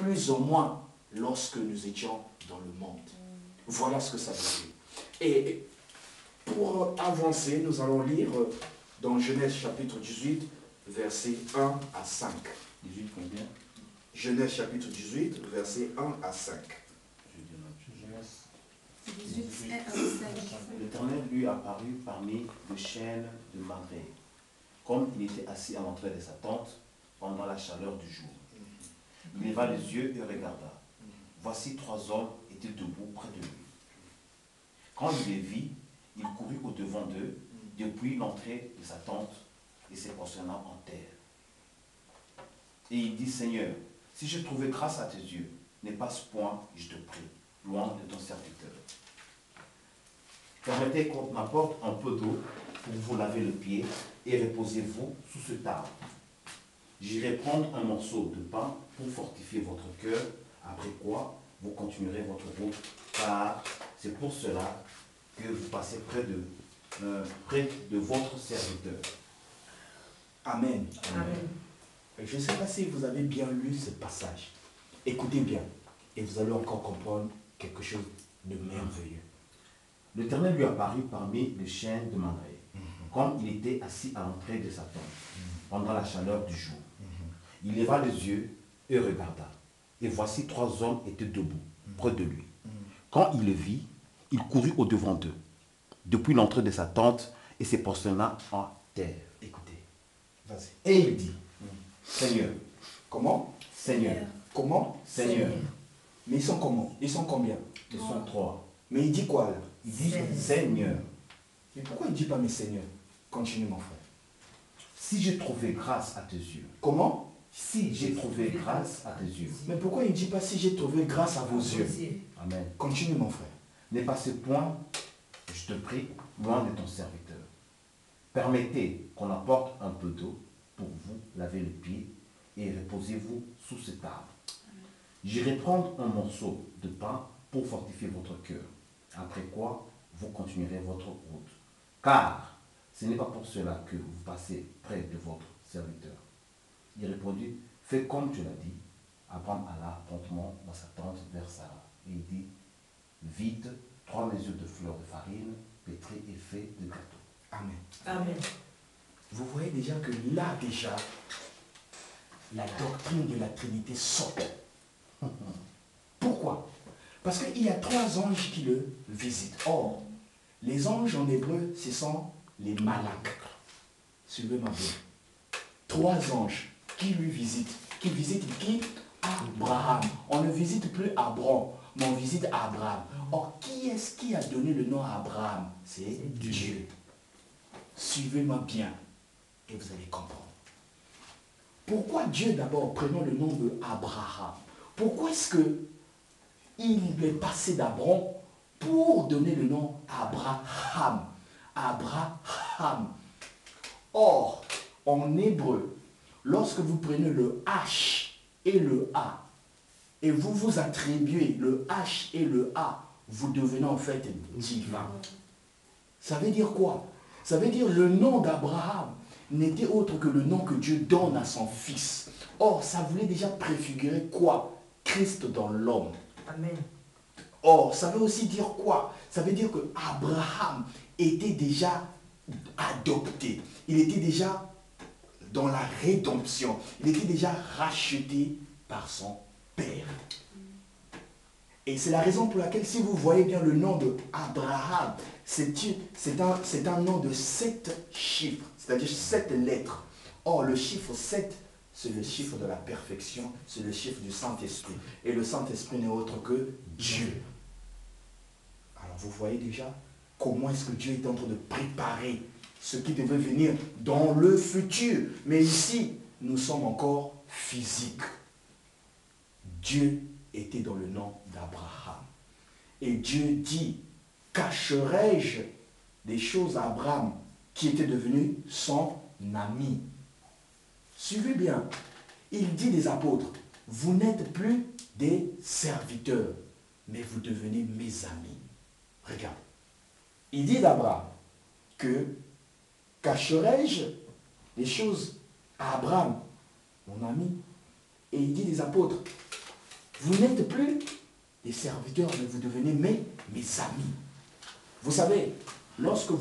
plus ou moins lorsque nous étions dans le monde. Voilà ce que ça veut dire. Et pour avancer, nous allons lire dans Genèse chapitre 18, versets 1 à 5. 18 combien? Genèse chapitre 18, versets 1 à 5. Genèse 18, 1 à 5. L'Éternel lui apparut parmi le chêne de Mamré, comme il était assis à l'entrée de sa tente pendant la chaleur du jour. Il leva les yeux et regarda. Voici 3 hommes étaient debout près de lui. Quand il les vit, il courut au-devant d'eux, depuis l'entrée de sa tente, et se prosterna en terre. Et il dit, Seigneur, si j'ai trouvé grâce à tes yeux, n'efface point, je te prie, loin de ton serviteur. Permettez qu'on m'apporte un peu d'eau pour vous laver le pied et reposez-vous sous cet arbre. J'irai prendre un morceau de pain pour fortifier votre cœur, après quoi vous continuerez votre route, car c'est pour cela que vous passez près de votre serviteur. Amen. Amen. Je ne sais pas si vous avez bien lu ce passage. Écoutez bien, et vous allez encore comprendre quelque chose de merveilleux. L'Éternel lui apparut parmi les chênes de Mamré, comme il était assis à l'entrée de sa tente, pendant la chaleur du jour. Il leva les yeux et regarda. Et voici 3 hommes étaient debout, près de lui. Quand il le vit, il courut au-devant d'eux, depuis l'entrée de sa tente, et se prosterna en terre. Écoutez, vas-y. Et il dit, Seigneur, Comment? Seigneur, Comment? Seigneur. Mais ils sont comment? Ils sont combien? Ils sont 3. Mais il dit quoi là? Il dit, Seigneur. Seigneur, Mais pourquoi il ne dit pas mes seigneurs? Continue mon frère. si j'ai trouvé grâce à tes yeux, Comment? si j'ai trouvé grâce à tes yeux, Mais pourquoi il ne dit pas si j'ai trouvé grâce à vos yeux? Amen. Continue mon frère. N'effacez point, je te prie, loin de ton serviteur. Permettez qu'on apporte un peu d'eau pour vous laver les pieds et reposez-vous sous cet arbre. J'irai prendre un morceau de pain pour fortifier votre cœur, après quoi vous continuerez votre route. Car ce n'est pas pour cela que vous passez près de votre serviteur. Il répondit, fais comme tu l'as dit. Abraham alla promptement dans sa tente vers Sarah. Et il dit, vide 3 mesures de fleurs de farine, pétries et fait de gâteau. Amen. Amen. Vous voyez déjà que là déjà, la doctrine de la Trinité saute. Pourquoi? Parce qu'il y a 3 anges qui le visitent. Or, les anges en hébreu, ce sont les malaks. Suivez-moi bien. 3 anges qui lui visitent. Qui visitent qui? Abraham. On ne visite plus Abraham, mais on visite Abraham. Or, qui est-ce qui a donné le nom à Abraham? C'est Dieu. Suivez-moi bien et vous allez comprendre. Pourquoi Dieu d'abord, prenons le nom de Abraham? Pourquoi est-ce que il est passé d'Abraham pour donner le nom Abraham? Abraham. Or, en hébreu, lorsque vous prenez le H et le A, et vous vous attribuez le H et le A, vous devenez en fait divin. Ça veut dire quoi? Ça veut dire le nom d'Abraham n'était autre que le nom que Dieu donne à son fils. Or, ça voulait déjà préfigurer quoi? Christ dans l'homme. Amen. Or, ça veut aussi dire quoi? Ça veut dire que Abraham était déjà adopté. Il était déjà dans la rédemption. Il était déjà racheté par son Père. Et c'est la raison pour laquelle, si vous voyez bien le nom de Abraham, c'est un nom de 7 chiffres, c'est-à-dire 7 lettres. Or, le chiffre 7, c'est le chiffre de la perfection, c'est le chiffre du Saint-Esprit. Et le Saint-Esprit n'est autre que Dieu. Alors, vous voyez déjà comment est-ce que Dieu est en train de préparer ce qui devait venir dans le futur. Mais ici, nous sommes encore physiques. Dieu était dans le nom d'Abraham. Et Dieu dit, cacherai-je des choses à Abraham qui était devenu son ami? Suivez bien. Il dit des apôtres, vous n'êtes plus des serviteurs, mais vous devenez mes amis. Regarde. Il dit d'Abraham que cacherai-je des choses à Abraham, mon ami? Et il dit des apôtres, Vous n'êtes plus des serviteurs, mais vous devenez mes amis. Vous savez, lorsque vous